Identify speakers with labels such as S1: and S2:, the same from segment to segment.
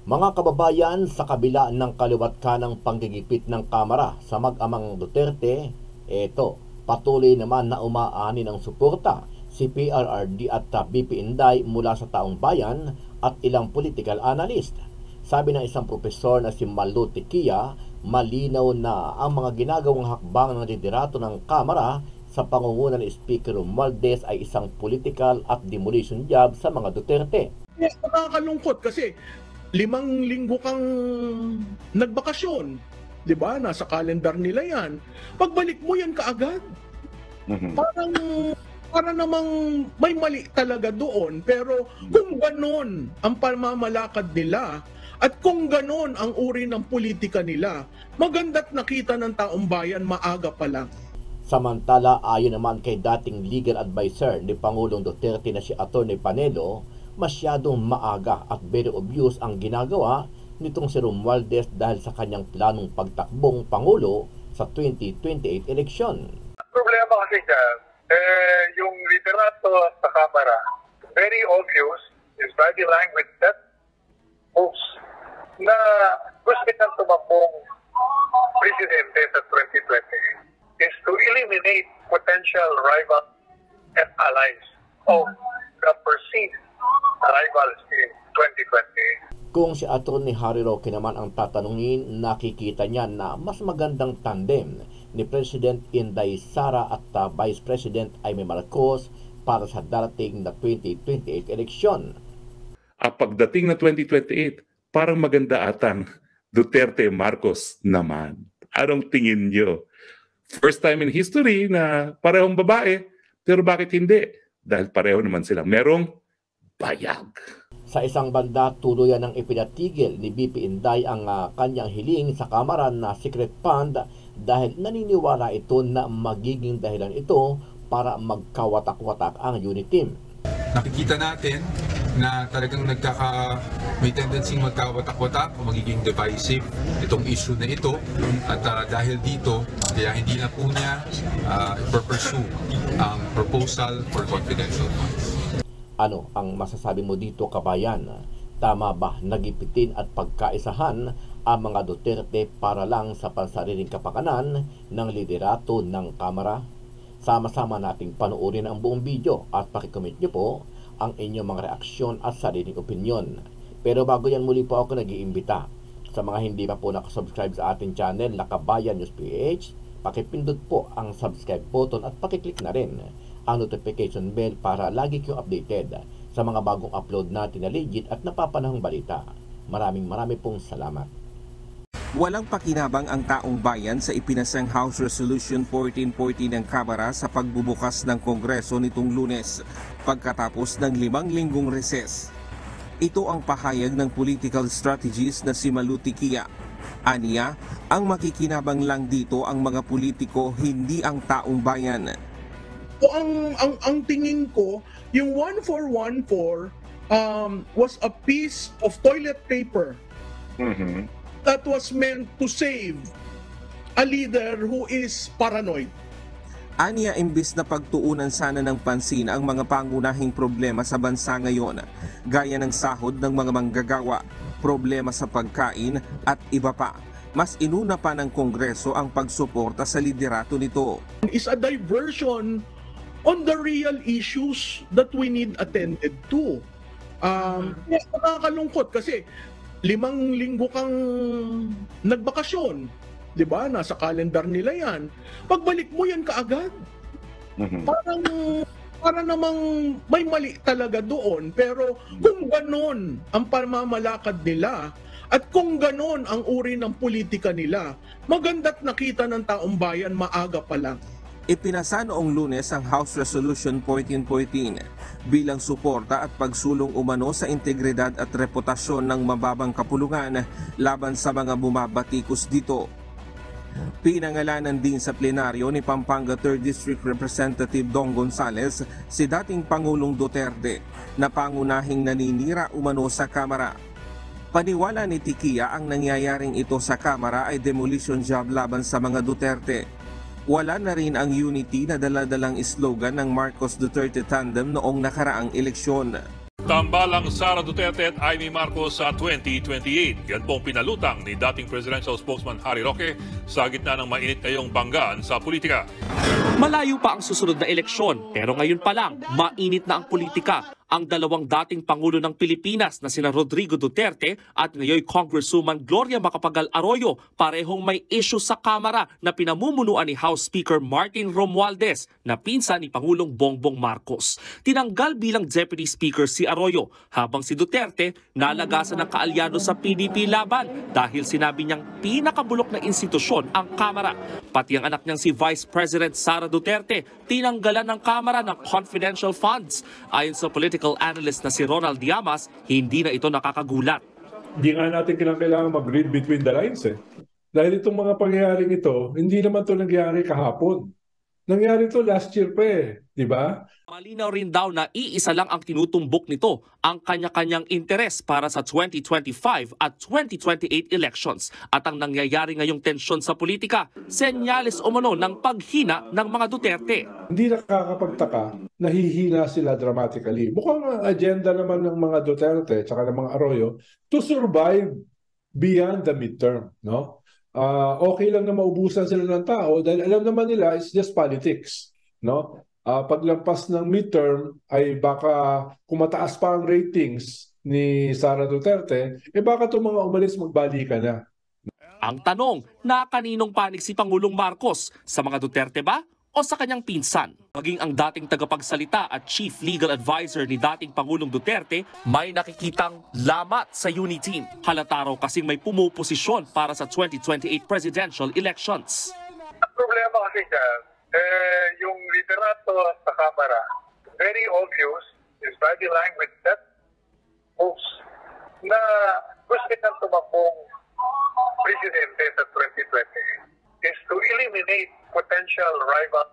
S1: Mga kababayan, sa kabila ng kaliwat kanang panggigipit ng Kamara sa mag-amang Duterte, patuloy naman na umaanin ng suporta si PRRD at BP Inday mula sa taong bayan at ilang political analyst. Sabi ng isang propesor na si Malu Tikia, malinaw na ang mga ginagawang hakbang ng liderato ng Kamara sa pangunguna ni Speaker Romualdez ay isang political at demolition job sa mga Duterte.
S2: Yes, nakakalungkot kasi 5 linggo kang nagbakasyon. 'Di ba? Nasa calendar nila 'yan. Pagbalik mo 'yan kaagad. Para namang may mali talaga doon, pero kung ganon ang pamamalakad nila at kung ganon ang uri ng politika nila, maganda't nakita ng taong bayan maaga pa lang.
S1: Samantala, ayon naman kay dating legal advisor ni Pangulong Duterte na si Atty. Panelo, masyadong maaga at very obvious ang ginagawa nitong si Romualdez dahil sa kanyang planong pagtakbong Pangulo sa 2028 eleksyon.
S3: Problema kasi dyan, yung liderato sa Kamara, very obvious, his body language that moves na gusto niyang tumakbong presidente sa 2028 is to eliminate potential rivals and allies of the perceived rivals in 2028.
S1: Kung si Atty. Harry Roque naman ang tatanungin, nakikita niya na mas magandang tandem ni President Inday Sara at Vice President Amy Marcos para sa darating na 2028 eleksyon.
S4: Pagdating na 2028, parang maganda atang Duterte Marcos naman. Anong tingin nyo? First time in history na parehong babae, pero bakit hindi? Dahil pareho naman silang merong bayag.
S1: Sa isang banda, tuluyan ng ipinatigil ni BP Inday ang kanyang hiling sa Kamara na secret fund dahil naniniwala ito na magiging dahilan ito para magkawatak-watak ang unit team.
S5: Nakikita natin na talagang may tendency magkawatak-watak o magiging divisive itong issue na ito at dahil dito, kaya hindi na po niya pursue ang proposal for confidential funds.
S1: Ano ang masasabi mo dito, kabayan? Tama ba nagipitin at pagkaisahan ang mga Duterte para lang sa pansariling kapakanan ng liderato ng Kamara? Sama-sama nating panoorin ang buong video at pakicomment nyo po ang inyong mga reaksyon at sariling opinyon. Pero bago yan, muli po ako nag-iimbita sa mga hindi pa po nakasubscribe sa ating channel na Kabayan News PH, pakipindot po ang subscribe button at pakiclick na rin ang notification bell para lagi kayong updated sa mga bagong upload natin na legit at napapanahong balita. Maraming pong salamat.
S6: Walang pakinabang ang taong bayan sa ipinasang House Resolution 1440 ng Kamara sa pagbubukas ng Kongreso nitong Lunes pagkatapos ng 5 linggong reses. Ito ang pahayag ng political strategist na si Malu Tikia. Aniya, ang makikinabang lang dito ang mga politiko, hindi ang taong bayan.
S2: Ang tingin ko, yung 1414 was a piece of toilet paper that was meant to save a leader who is paranoid.
S6: Aniya, imbis na pagtuunan sana ng pansin ang mga pangunahing problema sa bansa ngayon, gaya ng sahod ng mga manggagawa, problema sa pagkain at iba pa, mas inuna pa ng Kongreso ang pagsuporta sa liderato nito.
S2: Is a diversion on the real issues that we need attended to. Yes, nakakalungkot kasi 5 linggo kang nagbakasyon. 'Di ba? Nasa calendar nila 'yan. Pagbalik mo 'yan kaagad. Para namang may mali talaga doon, pero kung ganon ang pamamalakad nila at kung ganon ang uri ng politika nila, maganda't nakita ng taong bayan maaga pa lang.
S6: Ipinasa noong Lunes ang House Resolution 1414 bilang suporta at pagsulong umano sa integridad at reputasyon ng mababang kapulungan laban sa mga bumabatikos dito. Pinangalanan din sa plenaryo ni Pampanga 3rd District Representative Dong Gonzales si dating Pangulong Duterte na pangunahing naninira umano sa Kamara. Paniwala ni Tikia, ang nangyayaring ito sa Kamara ay demolition job laban sa mga Duterte. Wala na rin ang unity na dala-dalang slogan ng Marcos Duterte tandem noong nakaraang eleksyon.
S7: Tambalang Sara Duterte at Amy Marcos sa 2028. Yan pong pinalutang ni dating presidential spokesman Harry Roque sa gitna ng mainit ngayong banggaan sa politika.
S8: Malayo pa ang susunod na eleksyon, pero ngayon pa lang, mainit na ang politika. Ang dalawang dating Pangulo ng Pilipinas na sina Rodrigo Duterte at ngayon Congresswoman Gloria Macapagal Arroyo parehong may issue sa Kamara na pinamumunuan ni House Speaker Martin Romualdez na pinsan ni Pangulong Bongbong Marcos. Tinanggal bilang Deputy Speaker si Arroyo habang si Duterte nalagasan ng kaalyado sa PDP laban dahil sinabi niyang pinakabulok na institusyon ang Kamara. Pati ang anak niyang si Vice President Sara Duterte tinanggalan ng Kamara ng confidential funds. Ayon sa political analyst na si Ronald Llamas, hindi na ito nakakagulat.
S9: Hindi nga natin kailangan mag-read between the lines eh. Dahil itong mga pangyayaring ito, hindi naman ito nangyari kahapon. Nangyari ito last year pa eh, di ba?
S8: Malinaw rin daw na iisa lang ang tinutumbok nito, ang kanya-kanyang interes para sa 2025 at 2028 elections. At ang nangyayari ngayong tensyon sa politika, senyales umano ng paghina ng mga Duterte.
S9: Hindi nakakapagtaka, nahihina sila dramatically. Mukhang ang agenda naman ng mga Duterte at ng mga Arroyo to survive beyond the midterm, no? Okay lang na maubusan sila ng tao dahil alam naman nila it's just politics, no? Paglampas ng midterm ay baka kung mataas pa ang ratings ni Sara Duterte, baka itong mga umalis magbalikan na.
S8: Ang tanong, na kaninong panig si Pangulong Marcos? Sa mga Duterte ba o sa kanyang pinsan? Maging ang dating tagapagsalita at chief legal advisor ni dating Pangulong Duterte may nakikitang lamat sa Uniteam. Halata raw kasing may pumuposisyon para sa 2028 presidential elections.
S3: Ang problema kasi dyan, yung liderato sa Kamara, very obvious, is body language that moves na gusto nang tumakbong presidente sa 2028 is to eliminate potential rivals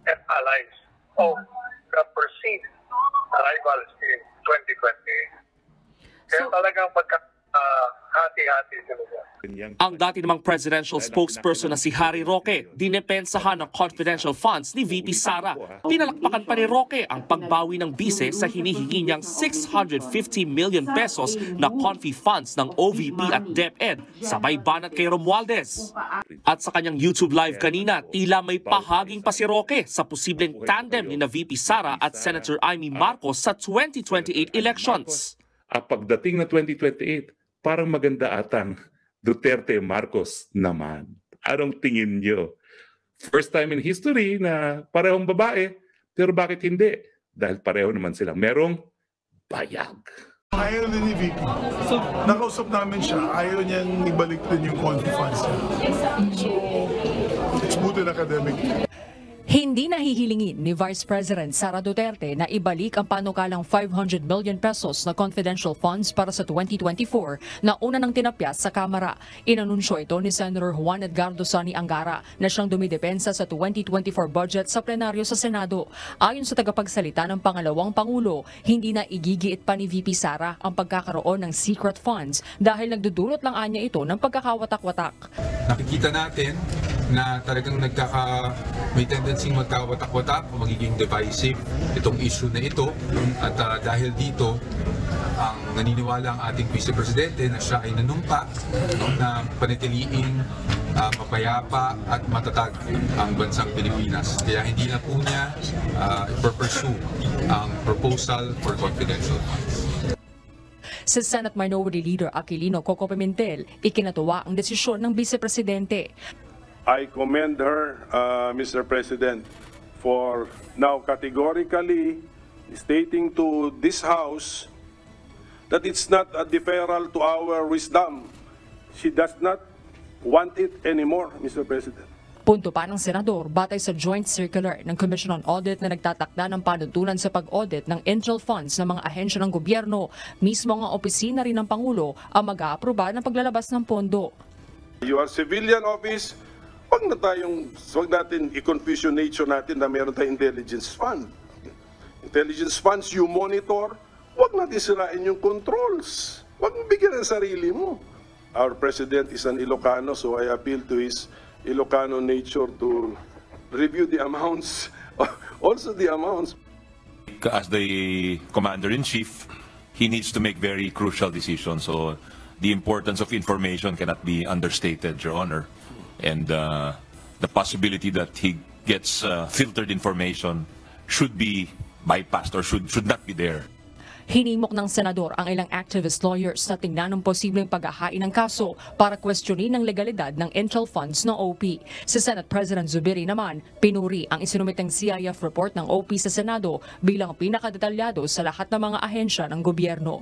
S3: and allies of the perceived rivals in 2028. Kaya talagang hati-hati sila.
S8: Ang dati namang presidential spokesperson na si Harry Roque, dinepensahan ng confidential funds ni VP Sara. Pinalakpakan pa ni Roque ang pagbawi ng bise sa hinihingi niyang 650 million pesos na confi funds ng OVP at DepEd, sabay banat kay Romualdez. At sa kanyang YouTube live kanina, tila may pahaging pa si Roque sa posibleng tandem ni na VP Sara at Senator Amy Marcos sa 2028 elections.
S4: At pagdating na 2028, parang maganda atang Duterte Marcos naman. Anong tingin nyo? First time in history na parehong babae, pero bakit hindi? Dahil pareho naman silang merong bayag.
S10: Ayaw din ni VP. So, nakausap namin siya, ayaw niyang ibalik din yung confi funds niya. So, it's good in academic.
S11: Hindi nahihilingin ni Vice President Sara Duterte na ibalik ang panukalang 500 million pesos na confidential funds para sa 2024 na una nang tinapyas sa Kamara. Inanunsyo ito ni Senator Juan Edgardo Sani Angara na siyang dumidepensa sa 2024 budget sa plenaryo sa Senado. Ayon sa tagapagsalita ng pangalawang Pangulo, hindi na igigiit pa ni VP Sara ang pagkakaroon ng secret funds dahil nagdudulot lang anya ito ng pagkakawatak-watak.
S5: Nakikita natin na talagang may tendency magkawatak-watak o magiging divisive itong issue na ito. At dahil dito, ang naniniwala ang ating Vice Presidente na siya ay nanumpa na panatiliing mapayapa at matatag ang bansang Pilipinas. Kaya hindi na po niya i-pursue ang proposal for confidential funds.
S11: Sa Senate Minority Leader Aquilino Coco Pimentel, ikinatuwa ang desisyon ng Vice Presidente.
S12: I commend her, Mr. President, for now categorically stating to this House that it's not a deferral to our wisdom. She does not want it anymore, Mr. President.
S11: Punto pa ng Senador, batay sa joint circular ng Commission on Audit na nagtatakda ng panuntunan sa pag-audit ng Intel funds ng mga ahensya ng gobyerno, mismo ang opisina rin ng Pangulo ang mag-aaproba ng paglalabas ng pondo.
S12: Your civilian office, wag natin i-confuse yung nature natin na meron tayong intelligence fund. Intelligence funds, you monitor, wag natin sirain yung controls. Wag bigyan ng sarili mo. Our President is an Ilocano, so I appeal to his Ilocano nature to review the amounts, also the amounts.
S13: as the commander-in-chief, he needs to make very crucial decisions. So the importance of information cannot be understated, Your Honor. And the possibility that he gets filtered information should be bypassed or should not be there.
S11: Hinimok ng senador ang ilang activist lawyers na tingnan ng posibleng paghahain ng kaso para kwestiyonin ang legalidad ng intel funds ng OP. Si Senate President Zubiri naman, pinuri ang isinumiteng CIF report ng OP sa Senado bilang pinakadetalyado sa lahat ng mga ahensya ng gobyerno.